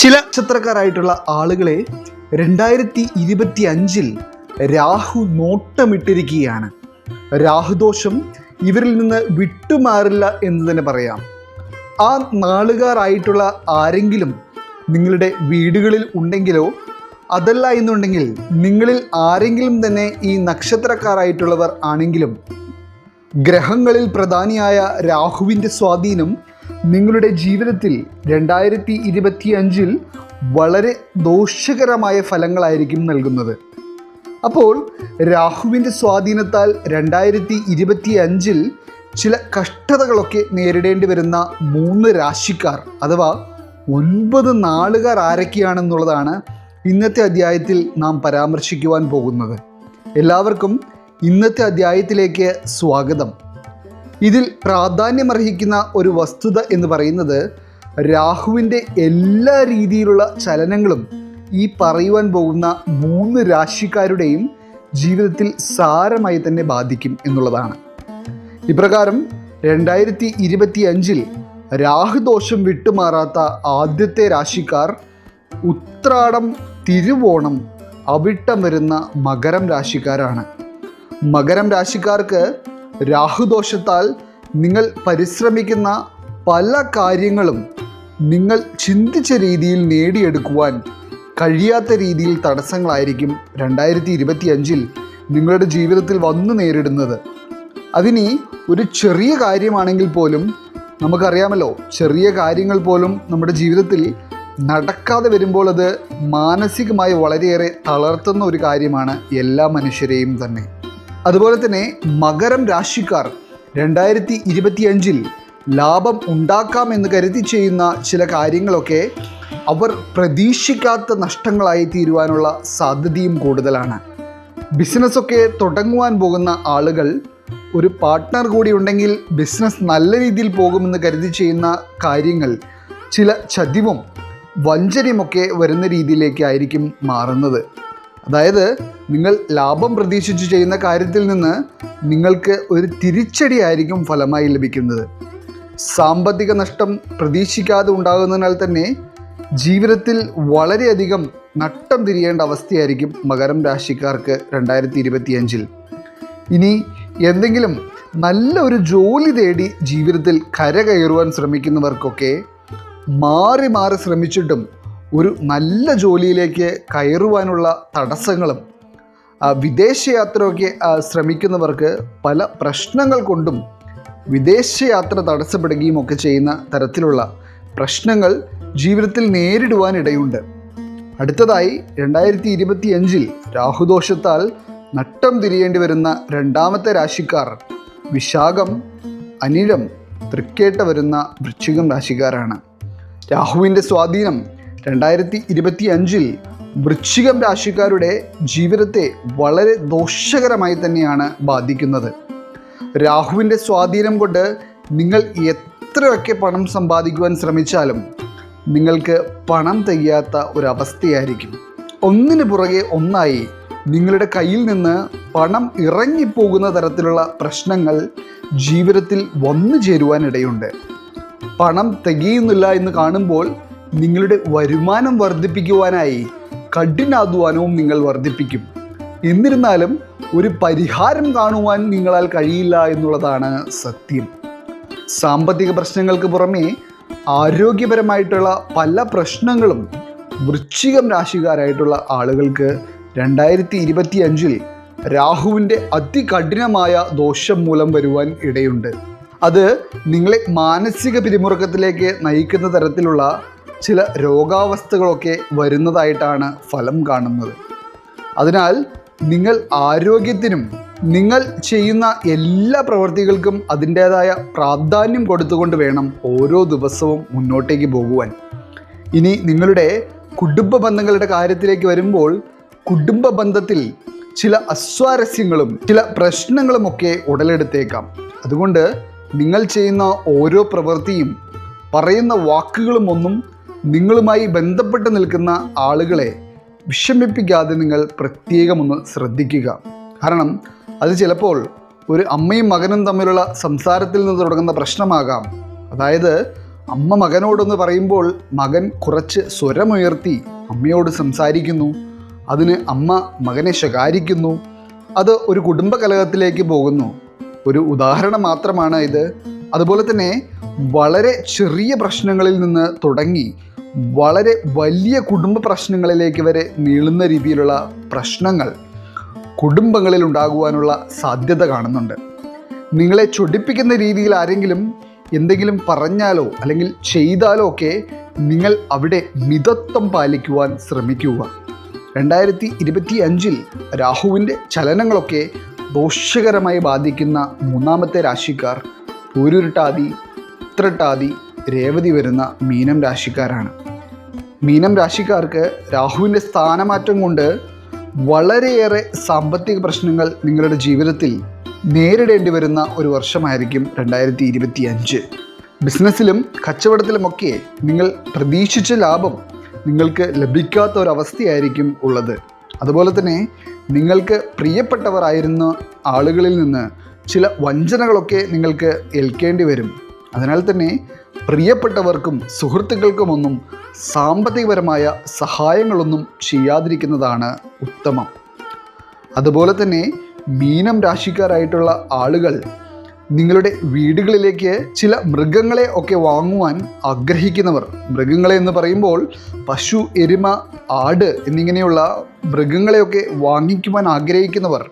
ചില നക്ഷത്രക്കാരായിട്ടുള്ള ആളുകളെ 2025 രാഹു നോട്ടമിട്ടിരിക്കുകയാണ്. രാഹുദോഷം ഇവരിൽ നിന്ന് വിട്ടുമാറില്ല എന്ന് തന്നെ പറയാം. ആ നാളുകാരായിട്ടുള്ള ആരെങ്കിലും നിങ്ങളുടെ വീടുകളിൽ ഉണ്ടെങ്കിലോ അതല്ല എന്നുണ്ടെങ്കിൽ നിങ്ങളിൽ ആരെങ്കിലും തന്നെ ഈ നക്ഷത്രക്കാരായിട്ടുള്ളവർ ആണെങ്കിലും ഗ്രഹങ്ങളിൽ പ്രധാനിയായ രാഹുവിൻ്റെ സ്വാധീനം നിങ്ങളുടെ ജീവിതത്തിൽ 2025 വളരെ ദോഷകരമായ ഫലങ്ങളായിരിക്കും നൽകുന്നത്. അപ്പോൾ രാഹുവിൻ്റെ സ്വാധീനത്താൽ 2025 ചില കഷ്ടതകളൊക്കെ നേരിടേണ്ടി വരുന്ന 3 രാശിക്കാർ അഥവാ 9 നാളുകാർ ആരൊക്കെയാണെന്നുള്ളതാണ് ഇന്നത്തെ അധ്യായത്തിൽ നാം പരാമർശിക്കുവാൻ പോകുന്നത്. എല്ലാവർക്കും ഇന്നത്തെ അധ്യായത്തിലേക്ക് സ്വാഗതം. ഇതിൽ പ്രാധാന്യമർഹിക്കുന്ന ഒരു വസ്തുത എന്ന് പറയുന്നത് രാഹുവിൻ്റെ എല്ലാ രീതിയിലുള്ള ചലനങ്ങളും ഈ പറയുവാൻ പോകുന്ന 3 രാശിക്കാരുടെയും ജീവിതത്തിൽ സാരമായി തന്നെ ബാധിക്കും എന്നുള്ളതാണ്. ഇപ്രകാരം 2025 രാഹുദോഷം വിട്ടുമാറാത്ത ആദ്യത്തെ രാശിക്കാർ ഉത്രാടം, തിരുവോണം, അവിട്ടം വരുന്ന മകരം രാശിക്കാരാണ്. മകരം രാശിക്കാർക്ക് രാഹുദോഷത്താൽ നിങ്ങൾ പരിശ്രമിക്കുന്ന പല കാര്യങ്ങളും നിങ്ങൾ ചിന്തിച്ച രീതിയിൽ നേടിയെടുക്കുവാൻ കഴിയാത്ത രീതിയിൽ തടസ്സങ്ങളായിരിക്കും 2025 നിങ്ങളുടെ ജീവിതത്തിൽ വന്നു നേരിടുന്നത്. അതിനി ഒരു ചെറിയ കാര്യമാണെങ്കിൽ പോലും നമുക്കറിയാമല്ലോ, ചെറിയ കാര്യങ്ങൾ പോലും നമ്മുടെ ജീവിതത്തിൽ നടക്കാതെ വരുമ്പോൾ അത് മാനസികമായി വളരെയേറെ തളർത്തുന്ന ഒരു കാര്യമാണ് എല്ലാ മനുഷ്യരെയും തന്നെ. അതുപോലെ തന്നെ മകരം രാശിക്കാർ 2025 ലാഭം ഉണ്ടാക്കാമെന്ന് കരുതി ചെയ്യുന്ന ചില കാര്യങ്ങളൊക്കെ അവർ പ്രതീക്ഷിക്കാത്ത നഷ്ടങ്ങളായി തീരുവാനുള്ള സാധ്യതയും കൂടുതലാണ്. ബിസിനസ്സൊക്കെ തുടങ്ങുവാൻ പോകുന്ന ആളുകൾ ഒരു പാർട്ട്ണർ കൂടി ഉണ്ടെങ്കിൽ ബിസിനസ് നല്ല രീതിയിൽ പോകുമെന്ന് കരുതി ചെയ്യുന്ന കാര്യങ്ങൾ ചില ചതിവും വഞ്ചനയുമൊക്കെ വരുന്ന രീതിയിലേക്കായിരിക്കും മാറുന്നത്. അതായത് നിങ്ങൾ ലാഭം പ്രതീക്ഷിച്ച് ചെയ്യുന്ന കാര്യത്തിൽ നിന്ന് നിങ്ങൾക്ക് ഒരു തിരിച്ചടിയായിരിക്കും ഫലമായി ലഭിക്കുന്നത്. സാമ്പത്തിക നഷ്ടം പ്രതീക്ഷിക്കാതെ ഉണ്ടാകുന്നതിനാൽ തന്നെ ജീവിതത്തിൽ വളരെയധികം നട്ടം തിരിയേണ്ട അവസ്ഥയായിരിക്കും മകരം രാശിക്കാർക്ക് 2025. ഇനി എന്തെങ്കിലും നല്ല ഒരു ജോലി തേടി ജീവിതത്തിൽ കരകയറുവാൻ ശ്രമിക്കുന്നവർക്കൊക്കെ മാറി മാറി ശ്രമിച്ചിട്ടും ഒരു നല്ല ജോലിയിലേക്ക് കയറുവാനുള്ള തടസ്സങ്ങളും, വിദേശയാത്രയൊക്കെ ശ്രമിക്കുന്നവർക്ക് പല പ്രശ്നങ്ങൾ കൊണ്ടും വിദേശയാത്ര തടസ്സപ്പെടുകയും ഒക്കെ ചെയ്യുന്ന തരത്തിലുള്ള പ്രശ്നങ്ങൾ ജീവിതത്തിൽ നേരിടുവാനിടയുണ്ട്. അടുത്തതായി 2025 രാഹുദോഷത്താൽ നട്ടം തിരിയേണ്ടി വരുന്ന രണ്ടാമത്തെ രാശിക്കാർ വിശാഖം, അനിഴം, തൃക്കേട്ട വരുന്ന വൃശ്ചികം രാശിക്കാരാണ്. രാഹുവിൻ്റെ സ്വാധീനം 2025 വൃശ്ചികം രാശിക്കാരുടെ ജീവിതത്തെ വളരെ ദോഷകരമായി തന്നെയാണ് ബാധിക്കുന്നത്. രാഹുവിൻ്റെ സ്വാധീനം കൊണ്ട് നിങ്ങൾ എത്രയൊക്കെ പണം സമ്പാദിക്കുവാൻ ശ്രമിച്ചാലും നിങ്ങൾക്ക് പണം തികയാത്ത ഒരവസ്ഥയായിരിക്കും. ഒന്നിനു പുറകെ ഒന്നായി നിങ്ങളുടെ കയ്യിൽ നിന്ന് പണം ഇറങ്ങിപ്പോകുന്ന തരത്തിലുള്ള പ്രശ്നങ്ങൾ ജീവിതത്തിൽ വന്നു ചേരുവാനിടയുണ്ട്. പണം തികയുന്നില്ല എന്ന് കാണുമ്പോൾ നിങ്ങളുടെ വരുമാനം വർദ്ധിപ്പിക്കുവാനായി കഠിനാധ്വാനവും നിങ്ങൾ വർദ്ധിപ്പിക്കും. എന്നിരുന്നാലും ഒരു പരിഹാരം കാണുവാൻ നിങ്ങളാൽ കഴിയില്ല എന്നുള്ളതാണ് സത്യം. സാമ്പത്തിക പ്രശ്നങ്ങൾക്ക് പുറമേ ആരോഗ്യപരമായിട്ടുള്ള പല പ്രശ്നങ്ങളും വൃശ്ചികം രാശിക്കാരായിട്ടുള്ള ആളുകൾക്ക് 2025 രാഹുവിൻ്റെ അതികഠിനമായ ദോഷം മൂലം വരുവാൻ ഇടയുണ്ട്. അത് നിങ്ങളെ മാനസിക പിരിമുറുക്കത്തിലേക്ക് നയിക്കുന്ന തരത്തിലുള്ള ചില രോഗാവസ്ഥകളൊക്കെ വരുന്നതായിട്ടാണ് ഫലം കാണുന്നത്. അതിനാൽ നിങ്ങൾ ആരോഗ്യത്തിനും നിങ്ങൾ ചെയ്യുന്ന എല്ലാ പ്രവൃത്തികൾക്കും അതിൻ്റേതായ പ്രാധാന്യം കൊടുത്തുകൊണ്ട് വേണം ഓരോ ദിവസവും മുന്നോട്ടേക്ക് പോകുവാൻ. ഇനി നിങ്ങളുടെ കുടുംബ ബന്ധങ്ങളുടെ കാര്യത്തിലേക്ക് വരുമ്പോൾ കുടുംബ ബന്ധത്തിൽ ചില അസ്വാരസ്യങ്ങളും ചില പ്രശ്നങ്ങളുമൊക്കെ ഉടലെടുത്തേക്കാം. അതുകൊണ്ട് നിങ്ങൾ ചെയ്യുന്ന ഓരോ പ്രവൃത്തിയും പറയുന്ന വാക്കുകളും ഒന്നും നിങ്ങളുമായി ബന്ധപ്പെട്ട് നിൽക്കുന്ന ആളുകളെ വിഷമിപ്പിക്കാതെ നിങ്ങൾ പ്രത്യേകമൊന്ന് ശ്രദ്ധിക്കുക. കാരണം അത് ചിലപ്പോൾ ഒരു അമ്മയും മകനും തമ്മിലുള്ള സംസാരത്തിൽ നിന്ന് തുടങ്ങുന്ന പ്രശ്നമാകാം. അതായത് അമ്മ മകനോടൊന്ന് പറയുമ്പോൾ മകൻ കുറച്ച് സ്വരമുയർത്തി അമ്മയോട് സംസാരിക്കുന്നു. അതിന് അമ്മ മകനെ ശകാരിക്കുന്നു. അത് ഒരു കുടുംബ കലഹത്തിലേക്ക് പോകുന്നു. ഒരു ഉദാഹരണം മാത്രമാണ് ഇത്. അതുപോലെ തന്നെ വളരെ ചെറിയ പ്രശ്നങ്ങളിൽ നിന്ന് തുടങ്ങി വളരെ വലിയ കുടുംബ പ്രശ്നങ്ങളിലേക്ക് വരെ നീളുന്ന രീതിയിലുള്ള പ്രശ്നങ്ങൾ കുടുംബങ്ങളിൽ ഉണ്ടാകുവാനുള്ള സാധ്യത കാണുന്നുണ്ട്. നിങ്ങളെ ചൊടിപ്പിക്കുന്ന രീതിയിൽ ആരെങ്കിലും എന്തെങ്കിലും പറഞ്ഞാലോ അല്ലെങ്കിൽ ചെയ്താലോ ഒക്കെ നിങ്ങൾ അവിടെ മിതത്വം പാലിക്കുവാൻ ശ്രമിക്കുക. 2025 രാഹുവിൻ്റെ ചലനങ്ങളൊക്കെ ദോഷകരമായി ബാധിക്കുന്ന മൂന്നാമത്തെ രാശിക്കാർ പൂരുരുട്ടാതി, ഉത്രട്ടാതി, രേവതി വരുന്ന മീനം രാശിക്കാരാണ്. മീനം രാശിക്കാർക്ക് രാഹുവിൻ്റെ സ്ഥാനമാറ്റം കൊണ്ട് വളരെയേറെ സാമ്പത്തിക പ്രശ്നങ്ങൾ നിങ്ങളുടെ ജീവിതത്തിൽ നേരിടേണ്ടി വരുന്ന ഒരു വർഷമായിരിക്കും 2025. ബിസിനസ്സിലും കച്ചവടത്തിലുമൊക്കെ നിങ്ങൾ പ്രതീക്ഷിച്ച ലാഭം നിങ്ങൾക്ക് ലഭിക്കാത്ത ഒരവസ്ഥയായിരിക്കും ഉള്ളത്. അതുപോലെ തന്നെ നിങ്ങൾക്ക് പ്രിയപ്പെട്ടവരായിരുന്ന ആളുകളിൽ നിന്ന് ചില വഞ്ചനകളൊക്കെ നിങ്ങൾക്ക് ഏൽക്കേണ്ടി വരും. അതിനാൽ തന്നെ പ്രിയപ്പെട്ടവർക്കും സുഹൃത്തുക്കൾക്കുമൊന്നും സാമ്പത്തികപരമായ സഹായങ്ങളൊന്നും ചെയ്യാതിരിക്കുന്നതാണ് ഉത്തമം. അതുപോലെ തന്നെ മീനം രാശിക്കാരായിട്ടുള്ള ആളുകൾ നിങ്ങളുടെ വീടുകളിലേക്ക് ചില മൃഗങ്ങളെ ഒക്കെ വാങ്ങുവാൻ ആഗ്രഹിക്കുന്നവർ, മൃഗങ്ങളെ എന്ന് പറയുമ്പോൾ പശു, എരുമ, ആട് എന്നിങ്ങനെയുള്ള മൃഗങ്ങളെയൊക്കെ വാങ്ങിക്കുവാൻ ആഗ്രഹിക്കുന്നവർ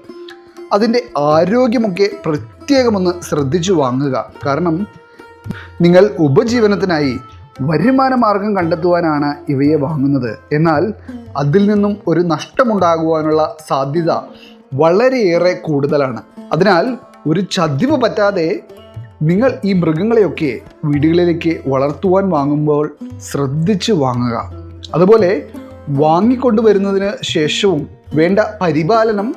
അതിൻ്റെ ആരോഗ്യമൊക്കെ പ്രത്യേകമൊന്ന് ശ്രദ്ധിച്ചു വാങ്ങുക. കാരണം നിങ്ങൾ ഉപജീവനത്തിനായി വരുമാന മാർഗം കണ്ടെത്തുവാനാണ് ഇവയെ വാങ്ങുന്നത്. എന്നാൽ അതിൽ നിന്നും ഒരു നഷ്ടമുണ്ടാകുവാനുള്ള സാധ്യത വളരെയേറെ കൂടുതലാണ്. അതിനാൽ ഒരു ചതിവ് പറ്റാതെ നിങ്ങൾ ഈ മൃഗങ്ങളെയൊക്കെ വീടുകളിലേക്ക് വളർത്തുവാൻ വാങ്ങുമ്പോൾ ശ്രദ്ധിച്ച് വാങ്ങുക. അതുപോലെ വാങ്ങിക്കൊണ്ടുവരുന്നതിന് ശേഷവും വേണ്ട പരിപാലനം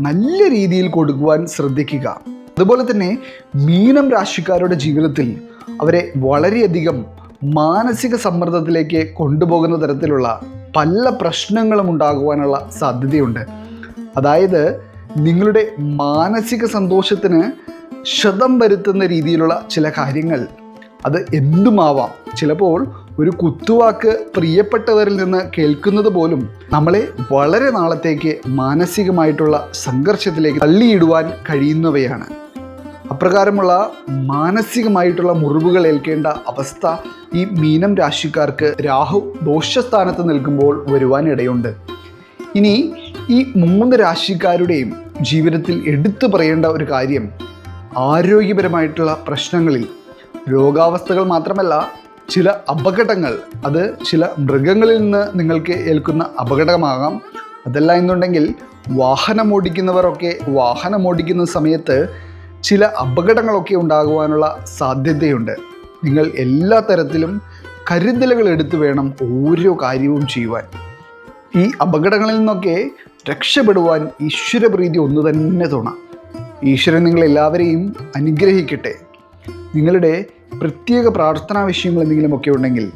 നല്ല രീതിയിൽ കൊടുക്കുവാൻ ശ്രദ്ധിക്കുക. അതുപോലെ തന്നെ മീനം രാശിക്കാരുടെ ജീവിതത്തിൽ അവരെ വളരെയധികം മാനസിക സമ്മർദ്ദത്തിലേക്ക് കൊണ്ടുപോകുന്ന തരത്തിലുള്ള പല പ്രശ്നങ്ങളും ഉണ്ടാകുവാനുള്ള സാധ്യതയുണ്ട്. അതായത് നിങ്ങളുടെ മാനസിക സന്തോഷത്തിന് ക്ഷതം വരുത്തുന്ന രീതിയിലുള്ള ചില കാര്യങ്ങൾ, അത് എന്തുമാവാം. ചിലപ്പോൾ ഒരു കുത്തുവാക്ക് പ്രിയപ്പെട്ടവരിൽ നിന്ന് കേൾക്കുന്നത് പോലും നമ്മളെ വളരെ നാളത്തേക്ക് മാനസികമായിട്ടുള്ള സംഘർഷത്തിലേക്ക് തള്ളിയിടുവാൻ കഴിയുന്നവയാണ്. അപ്രകാരമുള്ള മാനസികമായിട്ടുള്ള മുറിവുകൾ ഏൽക്കേണ്ട അവസ്ഥ ഈ മീനം രാശിക്കാർക്ക് രാഹു ദോഷസ്ഥാനത്ത് നിൽക്കുമ്പോൾ വരുവാനിടയുണ്ട്. ഇനി ഈ 3 രാശിക്കാരുടെയും ജീവിതത്തിൽ എടുത്തു പറയേണ്ട ഒരു കാര്യം, ആരോഗ്യപരമായിട്ടുള്ള പ്രശ്നങ്ങളിൽ രോഗാവസ്ഥകൾ മാത്രമല്ല, ചില അപകടങ്ങൾ, അത് ചില മൃഗങ്ങളിൽ നിന്ന് നിങ്ങൾക്ക് ഏൽക്കുന്ന അപകടമാകാം. അതല്ല എന്നുണ്ടെങ്കിൽ വാഹനമോടിക്കുന്നവരൊക്കെ വാഹനമോടിക്കുന്ന സമയത്ത് ചില അപകടങ്ങളൊക്കെ ഉണ്ടാകുവാനുള്ള സാധ്യതയുണ്ട്. നിങ്ങൾ എല്ലാ തരത്തിലും കരുതലുകൾ എടുത്തു വേണം ഓരോ കാര്യവും ചെയ്യുവാൻ. ഈ അപകടങ്ങളിൽ നിന്നൊക്കെ രക്ഷപ്പെടുവാൻ ഈശ്വരപ്രീതി ഒന്ന് തന്നെ തോന്നാം. ഈശ്വരൻ നിങ്ങളെല്ലാവരെയും അനുഗ്രഹിക്കട്ടെ. നിങ്ങളുടെ പ്രത്യേക പ്രാർത്ഥനാ വിഷയങ്ങൾ എന്തെങ്കിലുമൊക്കെ ഉണ്ടെങ്കിൽ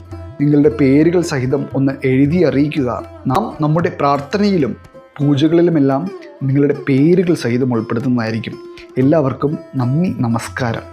നിങ്ങളുടെ പേരുകൾ സഹിതം ഒന്ന് എഴുതി അറിയിക്കുക. നാം നമ്മുടെ പ്രാർത്ഥനയിലും പൂജകളിലുമെല്ലാം നിങ്ങളുടെ പേരുകൾ സഹിതം ഉൾപ്പെടുത്തുന്നതായിരിക്കും. എല്ലാവർക്കും നന്ദി, നമസ്കാരം.